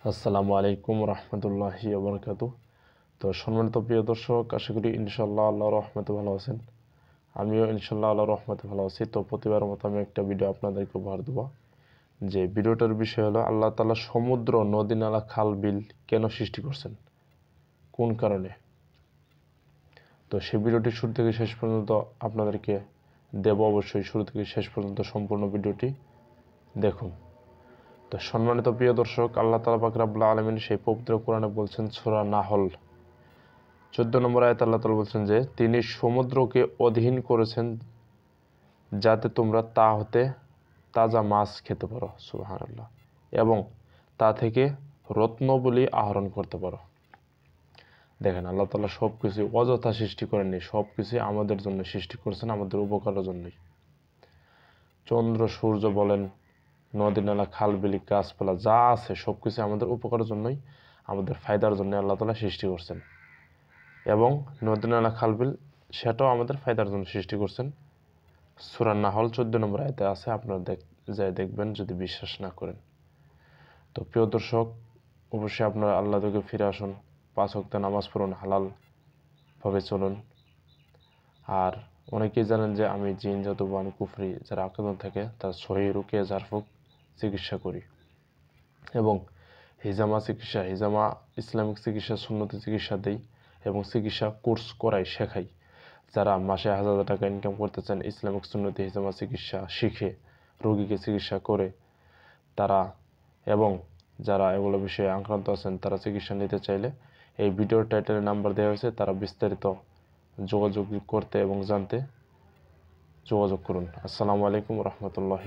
আসসালামু আলাইকুম রহমতুল্লাহি ওবরকাতু। তো সম্মানিত প্রিয় দর্শক, আশা করি ইনশাল্লাহ আল্লাহ রহমতে ভালো আছেন। আমিও ইনশাল্লাহ আল্লাহ রহমতে ভালো আছি। তো প্রতিবারের মতো আমি একটা ভিডিও আপনাদেরকে উপহার দেবো। যে ভিডিওটার বিষয় হলো আল্লাহ তাআলা সমুদ্র, নদী, নালা, খাল, বিল কেন সৃষ্টি করছেন, কোন কারণে। তো সেই ভিডিওটি শুরু থেকে শেষ পর্যন্ত আপনাদেরকে দেব। অবশ্যই শুরু থেকে শেষ পর্যন্ত সম্পূর্ণ ভিডিওটি দেখুন। তো সম্মানিত প্রিয় দর্শক, আল্লাহ তাআলা পাক রব্বুল আলামিন সেই পবিত্র কোরআনে বলছেন, সূরা নাহল 14 নম্বর আয়াতে আল্লাহ তাআলা বলছেন যে তিনি সমুদ্রকে অধীন করেছেন যাতে তোমরা তা হতে তাজা মাছ খেতে পারো, সুবহানাল্লাহ, এবং তা থেকে রত্নবলী আহরণ করতে পারো। দেখেন, আল্লাহ তাআলা সব কিছু অযথা সৃষ্টি করেননি, সব কিছু আমাদের জন্য সৃষ্টি করেছেন, আমাদের উপকারের জন্যই। চন্দ্র সূর্য বলেন, নদী নালা, খাল বিল, গাছপালা যা আছে সব কিছু আমাদের উপকারের জন্যই, আমাদের ফায়দার জন্য আল্লাহ তাআলা সৃষ্টি করছেন। এবং নদী নালা, খাল বিল সেটাও আমাদের ফায়দার জন্য সৃষ্টি করছেন। সূরা নাহল 14 নম্বর আয়াতে আছে, আপনারা যাই দেখবেন যদি বিশ্বাস না করেন। তো প্রিয় দর্শক, অবশ্যই আপনারা আল্লাহ থেকে ফিরে আসুন, 5 ওয়াক্ত নামাজ পড়ুন, হালাল ভাবে চলুন। আর অনেকেই জানেন যে আমি জিন, জাদু, বান, কুফরি যারা আক্রান্ত থাকে তার সহি রুকিয়া ঝাড়ফুঁক চিকিৎসা করি, এবং হিজামা চিকিৎসা, হিজামা ইসলামিক চিকিৎসা, সুন্নতি চিকিৎসা দেই, এবং চিকিৎসা কোর্স করাই, শেখাই। যারা মাসে 1000 টাকা ইনকাম করতে চান ইসলামিক সুন্নতি হিজামা চিকিৎসা শিখে, রোগীকে চিকিৎসা করে তারা, এবং যারা এগুলো বিষয়ে আক্রান্ত আছেন তারা চিকিৎসা নিতে চাইলে এই ভিডিওর টাইটেলে নাম্বার দেওয়া হয়েছে, তারা বিস্তারিত যোগাযোগ করতে এবং জানতে যোগাযোগ করুন। আসসালামু আলাইকুম রহমতুল্লাহ।